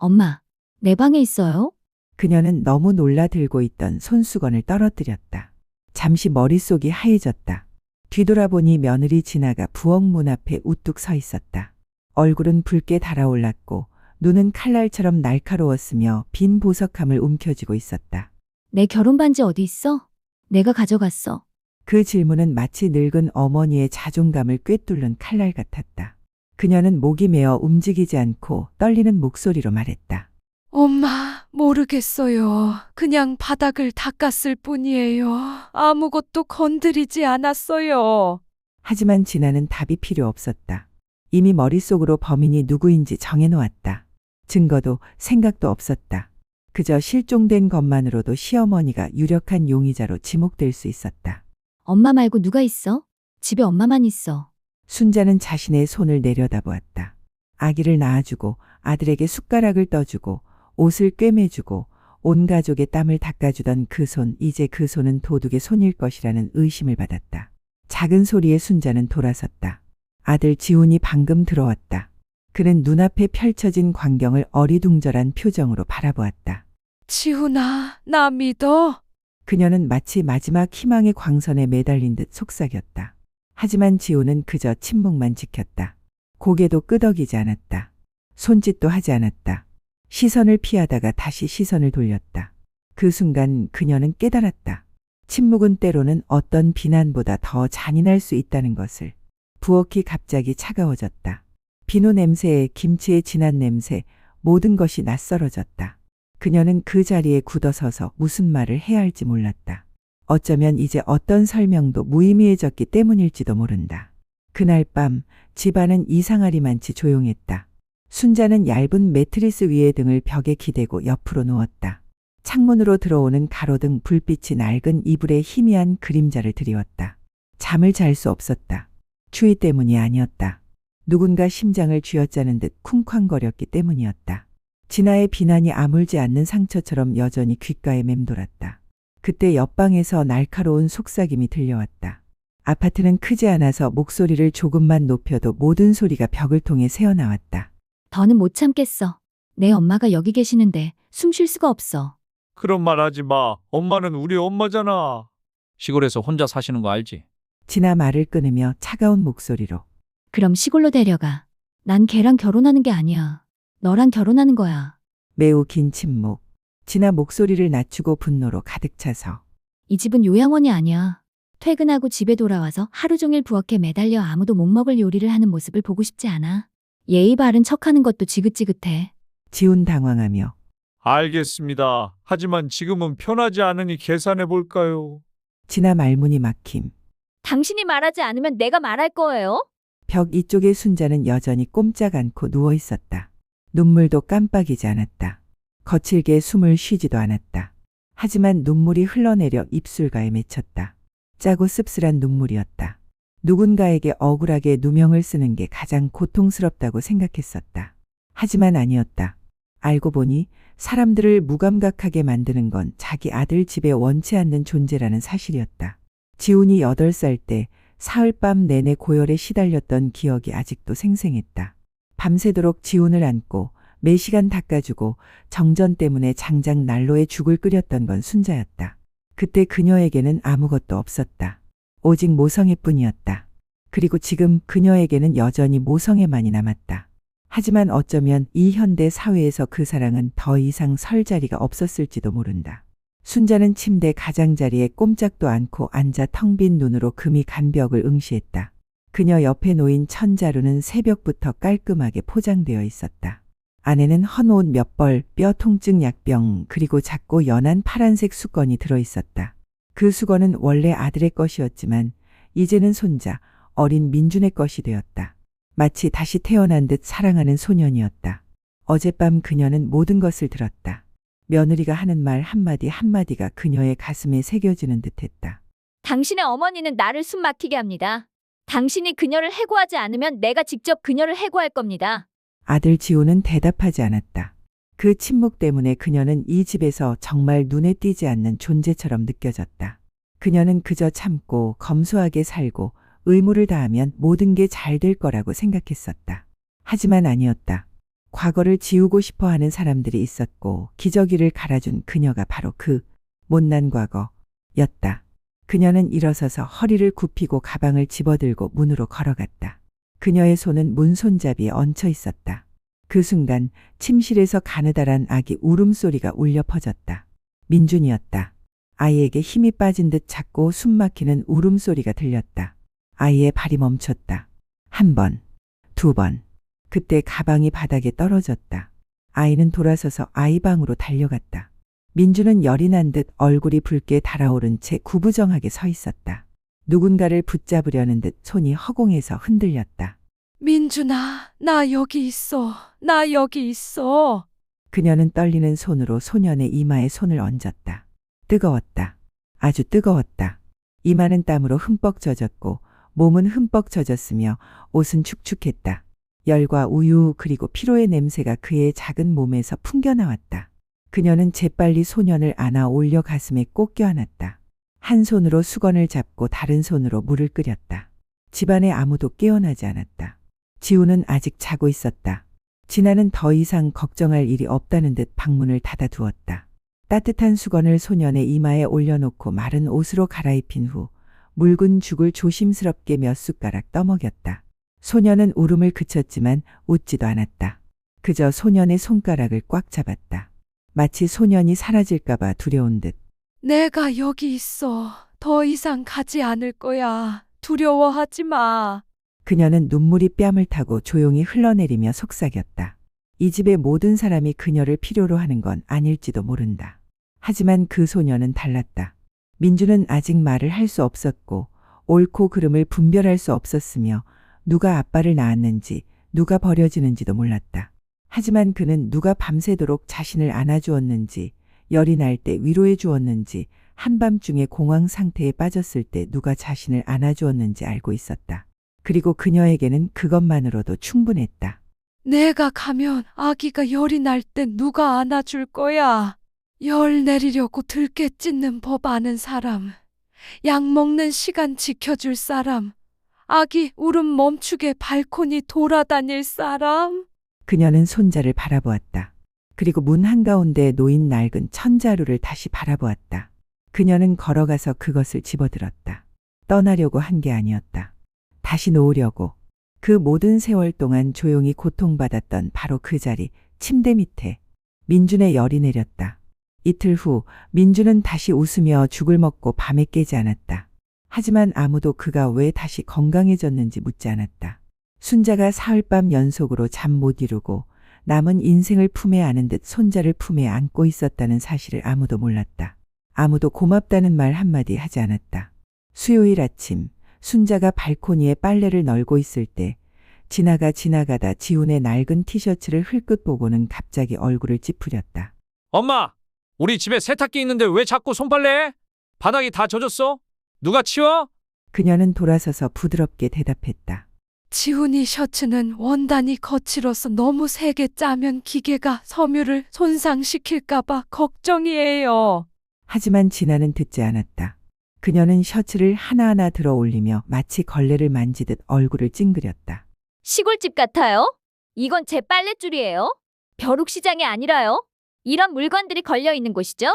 엄마, 내 방에 있어요? 그녀는 너무 놀라 들고 있던 손수건을 떨어뜨렸다. 잠시 머릿속이 하얘졌다. 뒤돌아보니 며느리 진아가 부엌 문 앞에 우뚝 서 있었다. 얼굴은 붉게 달아올랐고 눈은 칼날처럼 날카로웠으며 빈 보석함을 움켜쥐고 있었다. 내 결혼 반지 어디 있어? 내가 가져갔어. 그 질문은 마치 늙은 어머니의 자존감을 꿰뚫는 칼날 같았다. 그녀는 목이 메어 움직이지 않고 떨리는 목소리로 말했다. 엄마, 모르겠어요. 그냥 바닥을 닦았을 뿐이에요. 아무것도 건드리지 않았어요. 하지만 진아는 답이 필요 없었다. 이미 머릿속으로 범인이 누구인지 정해놓았다. 증거도 생각도 없었다. 그저 실종된 것만으로도 시어머니가 유력한 용의자로 지목될 수 있었다. 엄마 말고 누가 있어? 집에 엄마만 있어. 순자는 자신의 손을 내려다보았다. 아기를 낳아주고 아들에게 숟가락을 떠주고 옷을 꿰매주고 온 가족의 땀을 닦아주던 그 손, 이제 그 손은 도둑의 손일 것이라는 의심을 받았다. 작은 소리에 순자는 돌아섰다. 아들 지훈이 방금 들어왔다. 그는 눈앞에 펼쳐진 광경을 어리둥절한 표정으로 바라보았다. 지훈아, 나 믿어? 그녀는 마치 마지막 희망의 광선에 매달린 듯 속삭였다. 하지만 지훈은 그저 침묵만 지켰다. 고개도 끄덕이지 않았다. 손짓도 하지 않았다. 시선을 피하다가 다시 시선을 돌렸다. 그 순간 그녀는 깨달았다. 침묵은 때로는 어떤 비난보다 더 잔인할 수 있다는 것을. 부엌이 갑자기 차가워졌다. 비누 냄새에 김치의 진한 냄새, 모든 것이 낯설어졌다. 그녀는 그 자리에 굳어서서 무슨 말을 해야 할지 몰랐다. 어쩌면 이제 어떤 설명도 무의미해졌기 때문일지도 모른다. 그날 밤 집안은 이상하리만치 조용했다. 순자는 얇은 매트리스 위에 등을 벽에 기대고 옆으로 누웠다. 창문으로 들어오는 가로등 불빛이 낡은 이불에 희미한 그림자를 드리웠다. 잠을 잘 수 없었다. 추위 때문이 아니었다. 누군가 심장을 쥐어짜는 듯 쿵쾅거렸기 때문이었다. 진아의 비난이 아물지 않는 상처처럼 여전히 귓가에 맴돌았다. 그때 옆방에서 날카로운 속삭임이 들려왔다. 아파트는 크지 않아서 목소리를 조금만 높여도 모든 소리가 벽을 통해 새어나왔다. 더는 못 참겠어. 내 엄마가 여기 계시는데 숨 쉴 수가 없어. 그런 말 하지 마. 엄마는 우리 엄마잖아. 시골에서 혼자 사시는 거 알지? 진아 말을 끊으며 차가운 목소리로 그럼 시골로 데려가. 난 걔랑 결혼하는 게 아니야. 너랑 결혼하는 거야. 매우 긴 침묵. 진아 목소리를 낮추고 분노로 가득 차서 이 집은 요양원이 아니야. 퇴근하고 집에 돌아와서 하루 종일 부엌에 매달려 아무도 못 먹을 요리를 하는 모습을 보고 싶지 않아. 예의 바른 척하는 것도 지긋지긋해. 지훈 당황하며 알겠습니다. 하지만 지금은 편하지 않으니 계산해 볼까요? 진아 말문이 막힘. 당신이 말하지 않으면 내가 말할 거예요. 벽 이쪽의 순자는 여전히 꼼짝 않고 누워 있었다. 눈물도 깜빡이지 않았다. 거칠게 숨을 쉬지도 않았다. 하지만 눈물이 흘러내려 입술가에 맺혔다. 짜고 씁쓸한 눈물이었다. 누군가에게 억울하게 누명을 쓰는 게 가장 고통스럽다고 생각했었다. 하지만 아니었다. 알고 보니 사람들을 무감각하게 만드는 건 자기 아들 집에 원치 않는 존재라는 사실이었다. 지훈이 8살 때 사흘밤 내내 고열에 시달렸던 기억이 아직도 생생했다. 밤새도록 지훈을 안고 매시간 닦아주고 정전 때문에 장작 난로에 죽을 끓였던 건 순자였다. 그때 그녀에게는 아무것도 없었다. 오직 모성애뿐이었다. 그리고 지금 그녀에게는 여전히 모성애만이 남았다. 하지만 어쩌면 이 현대 사회에서 그 사랑은 더 이상 설 자리가 없었을지도 모른다. 순자는 침대 가장자리에 꼼짝도 않고 앉아 텅 빈 눈으로 금이 간 벽을 응시했다. 그녀 옆에 놓인 천자루는 새벽부터 깔끔하게 포장되어 있었다. 안에는 헌 옷 몇 벌, 뼈 통증 약병, 그리고 작고 연한 파란색 수건이 들어있었다. 그 수건은 원래 아들의 것이었지만 이제는 손자, 어린 민준의 것이 되었다. 마치 다시 태어난 듯 사랑하는 소년이었다. 어젯밤 그녀는 모든 것을 들었다. 며느리가 하는 말 한마디 한마디가 그녀의 가슴에 새겨지는 듯했다. 당신의 어머니는 나를 숨 막히게 합니다. 당신이 그녀를 해고하지 않으면 내가 직접 그녀를 해고할 겁니다. 아들 지호는 대답하지 않았다. 그 침묵 때문에 그녀는 이 집에서 정말 눈에 띄지 않는 존재처럼 느껴졌다. 그녀는 그저 참고 검소하게 살고 의무를 다하면 모든 게 잘 될 거라고 생각했었다. 하지만 아니었다. 과거를 지우고 싶어 하는 사람들이 있었고 기저귀를 갈아준 그녀가 바로 그 못난 과거였다. 그녀는 일어서서 허리를 굽히고 가방을 집어들고 문으로 걸어갔다. 그녀의 손은 문 손잡이에 얹혀 있었다. 그 순간 침실에서 가느다란 아기 울음소리가 울려 퍼졌다. 민준이었다. 아이에게 힘이 빠진 듯 작고 숨막히는 울음소리가 들렸다. 아이의 발이 멈췄다. 한 번, 두 번. 그때 가방이 바닥에 떨어졌다. 아이는 돌아서서 아이 방으로 달려갔다. 민주는 열이 난 듯 얼굴이 붉게 달아오른 채 구부정하게 서 있었다. 누군가를 붙잡으려는 듯 손이 허공에서 흔들렸다. 민준아, 나 여기 있어. 나 여기 있어. 그녀는 떨리는 손으로 소년의 이마에 손을 얹었다. 뜨거웠다. 아주 뜨거웠다. 이마는 땀으로 흠뻑 젖었고 몸은 흠뻑 젖었으며 옷은 축축했다. 열과 우유 그리고 피로의 냄새가 그의 작은 몸에서 풍겨나왔다. 그녀는 재빨리 소년을 안아 올려 가슴에 꼭 껴안았다. 한 손으로 수건을 잡고 다른 손으로 물을 끓였다. 집안에 아무도 깨어나지 않았다. 지우는 아직 자고 있었다. 진아는 더 이상 걱정할 일이 없다는 듯 방문을 닫아두었다. 따뜻한 수건을 소년의 이마에 올려놓고 마른 옷으로 갈아입힌 후 묽은 죽을 조심스럽게 몇 숟가락 떠먹였다. 소년은 울음을 그쳤지만 웃지도 않았다. 그저 소년의 손가락을 꽉 잡았다. 마치 소년이 사라질까봐 두려운 듯. 내가 여기 있어. 더 이상 가지 않을 거야. 두려워하지 마. 그녀는 눈물이 뺨을 타고 조용히 흘러내리며 속삭였다. 이 집의 모든 사람이 그녀를 필요로 하는 건 아닐지도 모른다. 하지만 그 소녀는 달랐다. 민주는 아직 말을 할 수 없었고 옳고 그름을 분별할 수 없었으며 누가 아빠를 낳았는지 누가 버려지는지도 몰랐다. 하지만 그는 누가 밤새도록 자신을 안아주었는지 열이 날 때 위로해 주었는지 한밤중에 공황 상태에 빠졌을 때 누가 자신을 안아주었는지 알고 있었다. 그리고 그녀에게는 그것만으로도 충분했다. 내가 가면 아기가 열이 날 때 누가 안아줄 거야. 열 내리려고 들깨 찢는 법 아는 사람. 약 먹는 시간 지켜줄 사람. 아기 울음 멈추게 발코니 돌아다닐 사람. 그녀는 손자를 바라보았다. 그리고 문 한가운데에 놓인 낡은 천자루를 다시 바라보았다. 그녀는 걸어가서 그것을 집어들었다. 떠나려고 한 게 아니었다. 다시 놓으려고. 그 모든 세월 동안 조용히 고통받았던 바로 그 자리, 침대 밑에 민준의 열이 내렸다. 이틀 후 민준은 다시 웃으며 죽을 먹고 밤에 깨지 않았다. 하지만 아무도 그가 왜 다시 건강해졌는지 묻지 않았다. 순자가 사흘밤 연속으로 잠 못 이루고 남은 인생을 품에 안은 듯 손자를 품에 안고 있었다는 사실을 아무도 몰랐다. 아무도 고맙다는 말 한마디 하지 않았다. 수요일 아침 순자가 발코니에 빨래를 널고 있을 때 지나가다 지훈의 낡은 티셔츠를 흘끗 보고는 갑자기 얼굴을 찌푸렸다. 엄마! 우리 집에 세탁기 있는데 왜 자꾸 손빨래 해? 바닥이 다 젖었어? 누가 치워? 그녀는 돌아서서 부드럽게 대답했다. 지훈이 셔츠는 원단이 거칠어서 너무 세게 짜면 기계가 섬유를 손상시킬까봐 걱정이에요. 하지만 진아는 듣지 않았다. 그녀는 셔츠를 하나하나 들어 올리며 마치 걸레를 만지듯 얼굴을 찡그렸다. 시골집 같아요? 이건 제 빨랫줄이에요. 벼룩시장이 아니라요. 이런 물건들이 걸려 있는 곳이죠?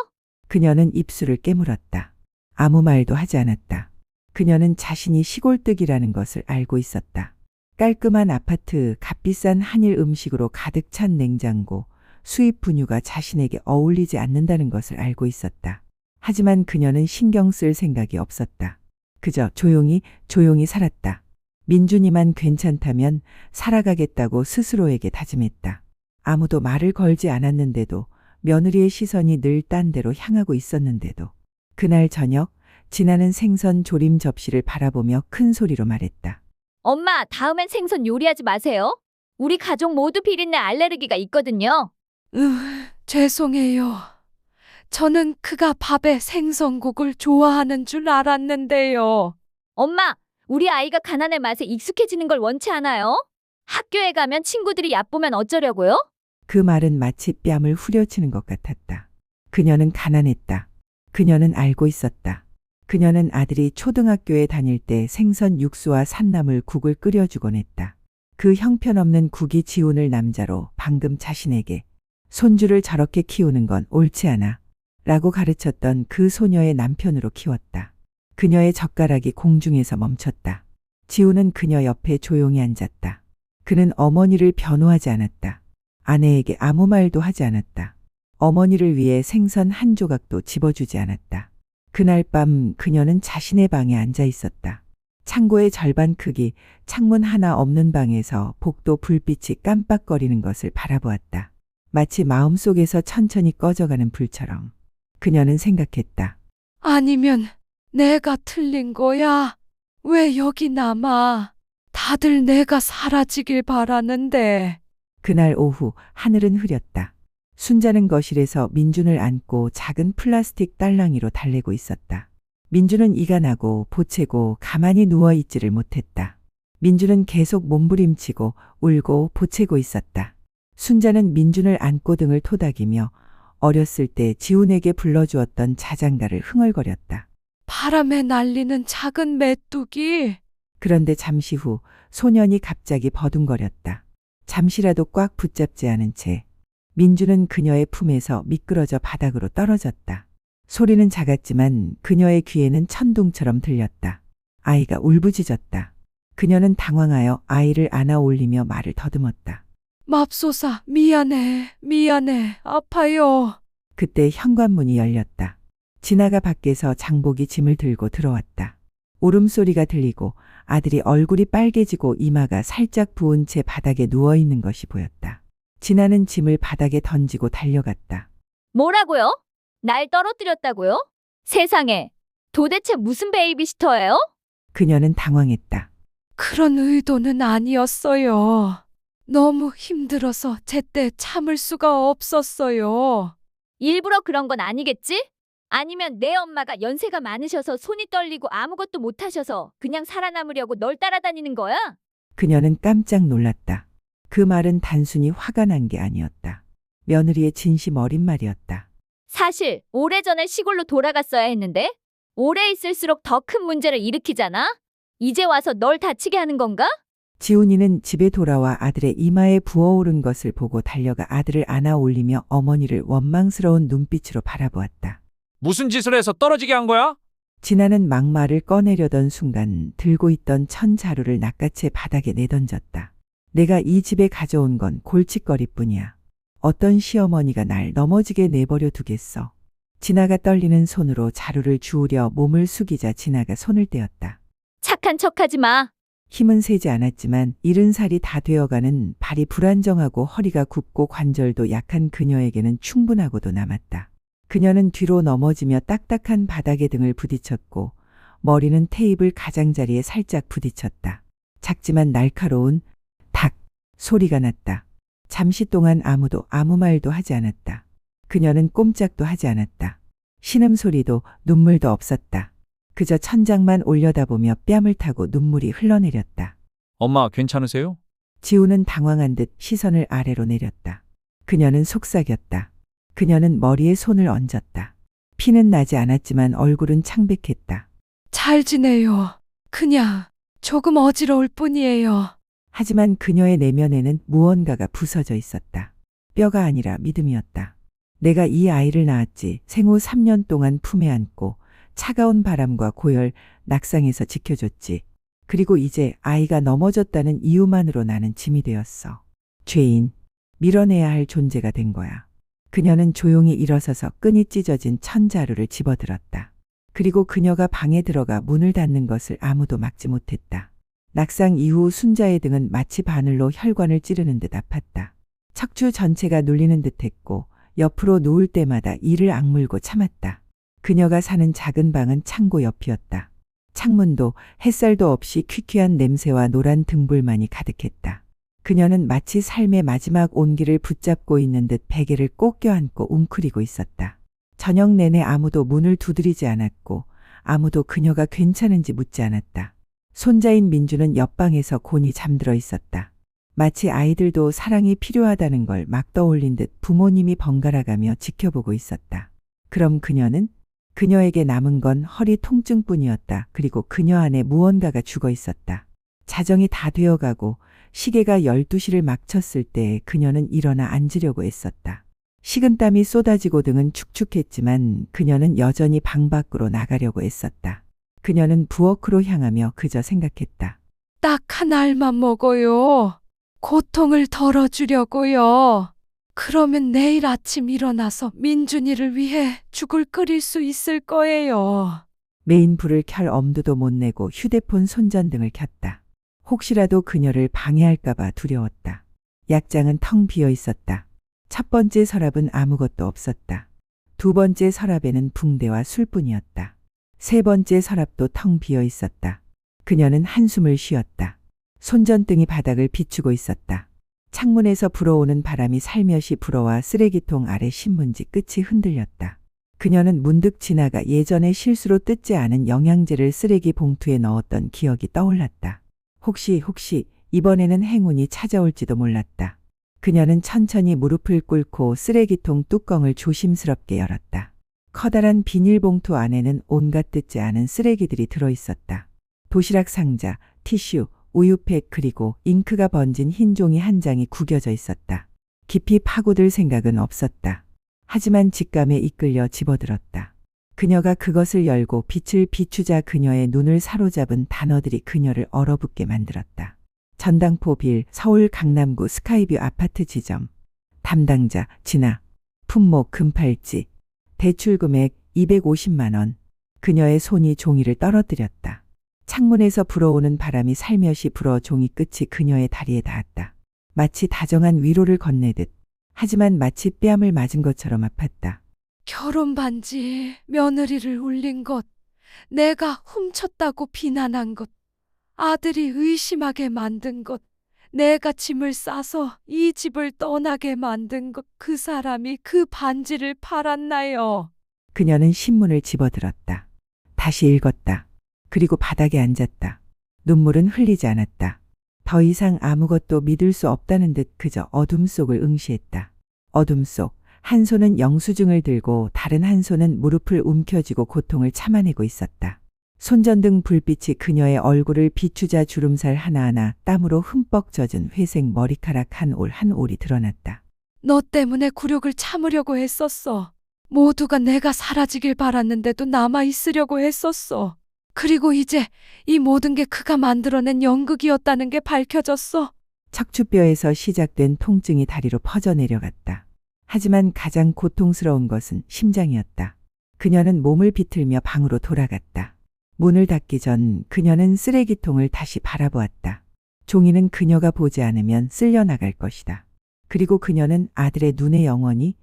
그녀는 입술을 깨물었다. 아무 말도 하지 않았다. 그녀는 자신이 시골뜨기라는 것을 알고 있었다. 깔끔한 아파트, 값비싼 한일 음식으로 가득 찬 냉장고, 수입 분유가 자신에게 어울리지 않는다는 것을 알고 있었다. 하지만 그녀는 신경 쓸 생각이 없었다. 그저 조용히 살았다. 민준이만 괜찮다면 살아가겠다고 스스로에게 다짐했다. 아무도 말을 걸지 않았는데도 며느리의 시선이 늘 딴 데로 향하고 있었는데도 그날 저녁 진아는 생선 조림 접시를 바라보며 큰 소리로 말했다. 엄마, 다음엔 생선 요리하지 마세요. 우리 가족 모두 비린내 알레르기가 있거든요. 죄송해요. 저는 그가 밥에 생선국을 좋아하는 줄 알았는데요. 엄마, 우리 아이가 가난의 맛에 익숙해지는 걸 원치 않아요? 학교에 가면 친구들이 얕보면 어쩌려고요? 그 말은 마치 뺨을 후려치는 것 같았다. 그녀는 가난했다. 그녀는 알고 있었다. 그녀는 아들이 초등학교에 다닐 때 생선 육수와 산나물 국을 끓여주곤 했다. 그 형편없는 국이 지훈을 남자로 방금 자신에게 손주를 저렇게 키우는 건 옳지 않아 라고 가르쳤던 그 소녀의 남편으로 키웠다. 그녀의 젓가락이 공중에서 멈췄다. 지훈은 그녀 옆에 조용히 앉았다. 그는 어머니를 변호하지 않았다. 아내에게 아무 말도 하지 않았다. 어머니를 위해 생선 한 조각도 집어주지 않았다. 그날 밤 그녀는 자신의 방에 앉아 있었다. 창고의 절반 크기, 창문 하나 없는 방에서 복도 불빛이 깜빡거리는 것을 바라보았다. 마치 마음속에서 천천히 꺼져가는 불처럼. 그녀는 생각했다. 아니면 내가 틀린 거야? 왜 여기 남아? 다들 내가 사라지길 바라는데. 그날 오후 하늘은 흐렸다. 순자는 거실에서 민준을 안고 작은 플라스틱 딸랑이로 달래고 있었다. 민준은 이가 나고 보채고 가만히 누워있지를 못했다. 민준은 계속 몸부림치고 울고 보채고 있었다. 순자는 민준을 안고 등을 토닥이며 어렸을 때 지훈에게 불러주었던 자장가를 흥얼거렸다. 바람에 날리는 작은 메뚜기. 그런데 잠시 후 소년이 갑자기 버둥거렸다. 잠시라도 꽉 붙잡지 않은 채 민준은 그녀의 품에서 미끄러져 바닥으로 떨어졌다. 소리는 작았지만 그녀의 귀에는 천둥처럼 들렸다. 아이가 울부짖었다. 그녀는 당황하여 아이를 안아 올리며 말을 더듬었다. 맙소사, 미안해, 아파요. 그때 현관문이 열렸다. 진아가 밖에서 장복이 짐을 들고 들어왔다. 울음소리가 들리고 아들이 얼굴이 빨개지고 이마가 살짝 부은 채 바닥에 누워있는 것이 보였다. 진아는 짐을 바닥에 던지고 달려갔다. 뭐라고요? 날 떨어뜨렸다고요? 세상에, 도대체 무슨 베이비시터예요? 그녀는 당황했다. 그런 의도는 아니었어요. 너무 힘들어서 제때 참을 수가 없었어요. 일부러 그런 건 아니겠지? 아니면 내 엄마가 연세가 많으셔서 손이 떨리고 아무것도 못하셔서 그냥 살아남으려고 널 따라다니는 거야? 그녀는 깜짝 놀랐다. 그 말은 단순히 화가 난 게 아니었다. 며느리의 진심 어린 말이었다. 사실 오래전에 시골로 돌아갔어야 했는데 오래 있을수록 더 큰 문제를 일으키잖아? 이제 와서 널 다치게 하는 건가? 지훈이는 집에 돌아와 아들의 이마에 부어오른 것을 보고 달려가 아들을 안아 올리며 어머니를 원망스러운 눈빛으로 바라보았다. 무슨 짓을 해서 떨어지게 한 거야? 진아는 막말을 꺼내려던 순간 들고 있던 천 자루를 낚아채 바닥에 내던졌다. 내가 이 집에 가져온 건 골칫거리뿐이야. 어떤 시어머니가 날 넘어지게 내버려 두겠어. 진아가 떨리는 손으로 자루를 주우려 몸을 숙이자 진아가 손을 떼었다. 착한 척하지 마. 힘은 세지 않았지만 70살이 다 되어가는 발이 불안정하고 허리가 굽고 관절도 약한 그녀에게는 충분하고도 남았다. 그녀는 뒤로 넘어지며 딱딱한 바닥에 등을 부딪혔고 머리는 테이블 가장자리에 살짝 부딪혔다. 작지만 날카로운 탁 소리가 났다. 잠시 동안 아무도 아무 말도 하지 않았다. 그녀는 꼼짝도 하지 않았다. 신음소리도 눈물도 없었다. 그저 천장만 올려다보며 뺨을 타고 눈물이 흘러내렸다. 엄마 괜찮으세요? 지우는 당황한 듯 시선을 아래로 내렸다. 그녀는 속삭였다. 그녀는 머리에 손을 얹었다. 피는 나지 않았지만 얼굴은 창백했다. 잘 지내요. 그냥 조금 어지러울 뿐이에요. 하지만 그녀의 내면에는 무언가가 부서져 있었다. 뼈가 아니라 믿음이었다. 내가 이 아이를 낳았지. 생후 3년 동안 품에 안고 차가운 바람과 고열, 낙상에서 지켜줬지. 그리고 이제 아이가 넘어졌다는 이유만으로 나는 짐이 되었어. 죄인, 밀어내야 할 존재가 된 거야. 그녀는 조용히 일어서서 끈이 찢어진 천자루를 집어들었다. 그리고 그녀가 방에 들어가 문을 닫는 것을 아무도 막지 못했다. 낙상 이후 순자의 등은 마치 바늘로 혈관을 찌르는 듯 아팠다. 척추 전체가 눌리는 듯했고 옆으로 누울 때마다 이를 악물고 참았다. 그녀가 사는 작은 방은 창고 옆이었다. 창문도 햇살도 없이 퀴퀴한 냄새와 노란 등불만이 가득했다. 그녀는 마치 삶의 마지막 온기를 붙잡고 있는 듯 베개를 꼭 껴안고 웅크리고 있었다. 저녁 내내 아무도 문을 두드리지 않았고 아무도 그녀가 괜찮은지 묻지 않았다. 손자인 민주는 옆방에서 곤히 잠들어 있었다. 마치 아이들도 사랑이 필요하다는 걸 막 떠올린 듯 부모님이 번갈아가며 지켜보고 있었다. 그럼 그녀에게 남은 건 허리 통증뿐이었다. 그리고 그녀 안에 무언가가 죽어 있었다. 자정이 다 되어가고 시계가 12시를 막 쳤을 때 그녀는 일어나 앉으려고 애썼다. 식은땀이 쏟아지고 등은 축축했지만 그녀는 여전히 방 밖으로 나가려고 애썼다. 그녀는 부엌으로 향하며 그저 생각했다. 딱 한 알만 먹어요. 고통을 덜어주려고요. 그러면 내일 아침 일어나서 민준이를 위해 죽을 끓일 수 있을 거예요. 메인 불을 켤 엄두도 못 내고 휴대폰 손전등을 켰다. 혹시라도 그녀를 방해할까봐 두려웠다. 약장은 텅 비어 있었다. 첫 번째 서랍은 아무것도 없었다. 두 번째 서랍에는 붕대와 술뿐이었다. 세 번째 서랍도 텅 비어 있었다. 그녀는 한숨을 쉬었다. 손전등이 바닥을 비추고 있었다. 창문에서 불어오는 바람이 살며시 불어와 쓰레기통 아래 신문지 끝이 흔들렸다. 그녀는 문득 지나가 예전에 실수로 뜯지 않은 영양제를 쓰레기 봉투에 넣었던 기억이 떠올랐다. 혹시 이번에는 행운이 찾아올지도 몰랐다. 그녀는 천천히 무릎을 꿇고 쓰레기통 뚜껑을 조심스럽게 열었다. 커다란 비닐봉투 안에는 온갖 뜯지 않은 쓰레기들이 들어있었다. 도시락 상자, 티슈, 우유팩 그리고 잉크가 번진 흰 종이 한 장이 구겨져 있었다. 깊이 파고들 생각은 없었다. 하지만 직감에 이끌려 집어들었다. 그녀가 그것을 열고 빛을 비추자 그녀의 눈을 사로잡은 단어들이 그녀를 얼어붙게 만들었다. 전당포 빌, 서울 강남구 스카이뷰 아파트 지점, 담당자 진아, 품목 금팔찌, 대출 금액 250만 원. 그녀의 손이 종이를 떨어뜨렸다. 창문에서 불어오는 바람이 살며시 불어 종이 끝이 그녀의 다리에 닿았다. 마치 다정한 위로를 건네듯, 하지만 마치 뺨을 맞은 것처럼 아팠다. 결혼 반지, 며느리를 울린 것, 내가 훔쳤다고 비난한 것, 아들이 의심하게 만든 것, 내가 짐을 싸서 이 집을 떠나게 만든 것, 그 사람이 그 반지를 팔았나요? 그녀는 신문을 집어들었다. 다시 읽었다. 그리고 바닥에 앉았다. 눈물은 흘리지 않았다. 더 이상 아무것도 믿을 수 없다는 듯 그저 어둠 속을 응시했다. 어둠 속, 한 손은 영수증을 들고 다른 한 손은 무릎을 움켜쥐고 고통을 참아내고 있었다. 손전등 불빛이 그녀의 얼굴을 비추자 주름살 하나하나 땀으로 흠뻑 젖은 회색 머리카락 한 올 한 올이 드러났다. 너 때문에 굴욕을 참으려고 했었어. 모두가 내가 사라지길 바랐는데도 남아있으려고 했었어. 그리고 이제 이 모든 게 그가 만들어낸 연극이었다는 게 밝혀졌어. 척추뼈에서 시작된 통증이 다리로 퍼져 내려갔다. 하지만 가장 고통스러운 것은 심장이었다. 그녀는 몸을 비틀며 방으로 돌아갔다. 문을 닫기 전 그녀는 쓰레기통을 다시 바라보았다. 종이는 그녀가 보지 않으면 쓸려나갈 것이다. 그리고 그녀는 아들의 눈에 영원히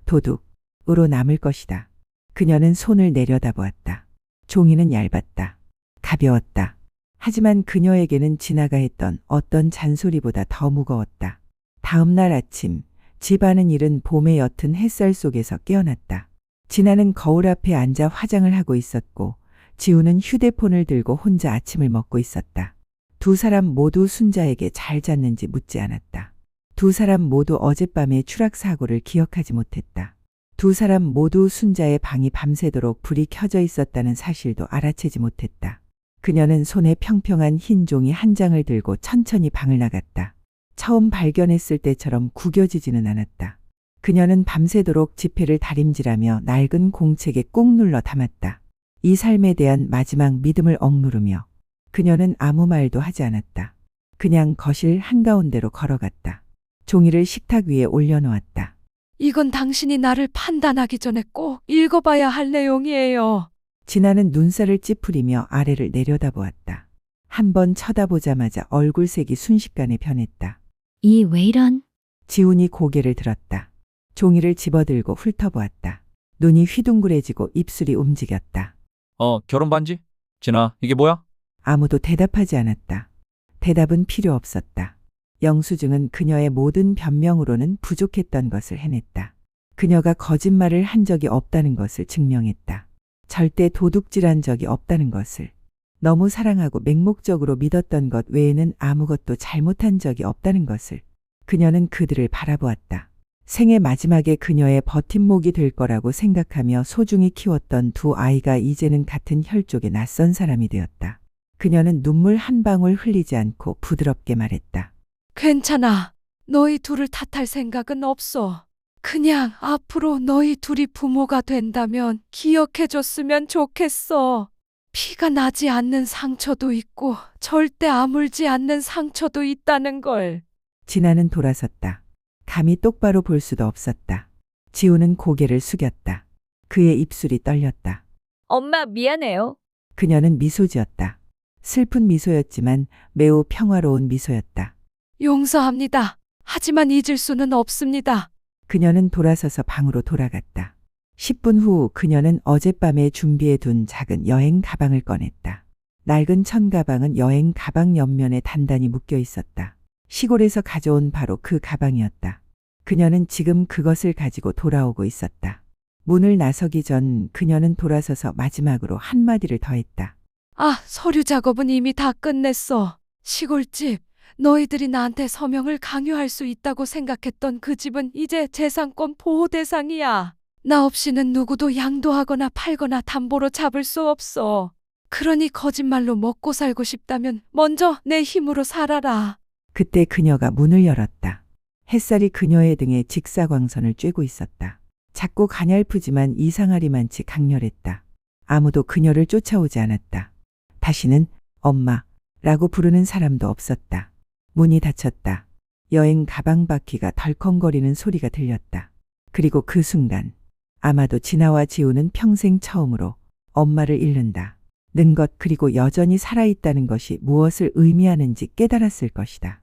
도둑으로 남을 것이다. 그녀는 손을 내려다보았다. 종이는 얇았다. 가벼웠다. 하지만 그녀에게는 지나가 했던 어떤 잔소리보다 더 무거웠다. 다음 날 아침, 집안은 이른 봄의 옅은 햇살 속에서 깨어났다. 진아는 거울 앞에 앉아 화장을 하고 있었고 지우는 휴대폰을 들고 혼자 아침을 먹고 있었다. 두 사람 모두 순자에게 잘 잤는지 묻지 않았다. 두 사람 모두 어젯밤의 추락사고를 기억하지 못했다. 두 사람 모두 순자의 방이 밤새도록 불이 켜져 있었다는 사실도 알아채지 못했다. 그녀는 손에 평평한 흰 종이 한 장을 들고 천천히 방을 나갔다. 처음 발견했을 때처럼 구겨지지는 않았다. 그녀는 밤새도록 지폐를 다림질하며 낡은 공책에 꾹 눌러 담았다. 이 삶에 대한 마지막 믿음을 억누르며 그녀는 아무 말도 하지 않았다. 그냥 거실 한가운데로 걸어갔다. 종이를 식탁 위에 올려놓았다. 이건 당신이 나를 판단하기 전에 꼭 읽어봐야 할 내용이에요. 진아는 눈살을 찌푸리며 아래를 내려다보았다. 한 번 쳐다보자마자 얼굴색이 순식간에 변했다. 이 왜 이런? 지훈이 고개를 들었다. 종이를 집어들고 훑어보았다. 눈이 휘둥그레지고 입술이 움직였다. 결혼 반지? 진아, 이게 뭐야? 아무도 대답하지 않았다. 대답은 필요 없었다. 영수증은 그녀의 모든 변명으로는 부족했던 것을 해냈다. 그녀가 거짓말을 한 적이 없다는 것을 증명했다. 절대 도둑질한 적이 없다는 것을. 너무 사랑하고 맹목적으로 믿었던 것 외에는 아무것도 잘못한 적이 없다는 것을. 그녀는 그들을 바라보았다. 생애 마지막에 그녀의 버팀목이 될 거라고 생각하며 소중히 키웠던 두 아이가 이제는 같은 혈족의 낯선 사람이 되었다. 그녀는 눈물 한 방울 흘리지 않고 부드럽게 말했다. 괜찮아. 너희 둘을 탓할 생각은 없어. 그냥 앞으로 너희 둘이 부모가 된다면 기억해줬으면 좋겠어. 피가 나지 않는 상처도 있고 절대 아물지 않는 상처도 있다는 걸. 진아는 돌아섰다. 감히 똑바로 볼 수도 없었다. 지우는 고개를 숙였다. 그의 입술이 떨렸다. 엄마 미안해요. 그녀는 미소 지었다. 슬픈 미소였지만 매우 평화로운 미소였다. 용서합니다. 하지만 잊을 수는 없습니다. 그녀는 돌아서서 방으로 돌아갔다. 10분 후 그녀는 어젯밤에 준비해 둔 작은 여행 가방을 꺼냈다. 낡은 천 가방은 여행 가방 옆면에 단단히 묶여 있었다. 시골에서 가져온 바로 그 가방이었다. 그녀는 지금 그것을 가지고 돌아오고 있었다. 문을 나서기 전 그녀는 돌아서서 마지막으로 한마디를 더했다. 아, 서류 작업은 이미 다 끝냈어. 시골집, 너희들이 나한테 서명을 강요할 수 있다고 생각했던 그 집은 이제 재산권 보호 대상이야. 나 없이는 누구도 양도하거나 팔거나 담보로 잡을 수 없어. 그러니 거짓말로 먹고 살고 싶다면 먼저 내 힘으로 살아라. 그때 그녀가 문을 열었다. 햇살이 그녀의 등에 직사광선을 쬐고 있었다. 작고 가냘프지만 이상하리만치 강렬했다. 아무도 그녀를 쫓아오지 않았다. 다시는 엄마라고 부르는 사람도 없었다. 문이 닫혔다. 여행 가방 바퀴가 덜컹거리는 소리가 들렸다. 그리고 그 순간 아마도 진아와 지우는 평생 처음으로 엄마를 잃는다. 는 것 그리고 여전히 살아있다는 것이 무엇을 의미하는지 깨달았을 것이다.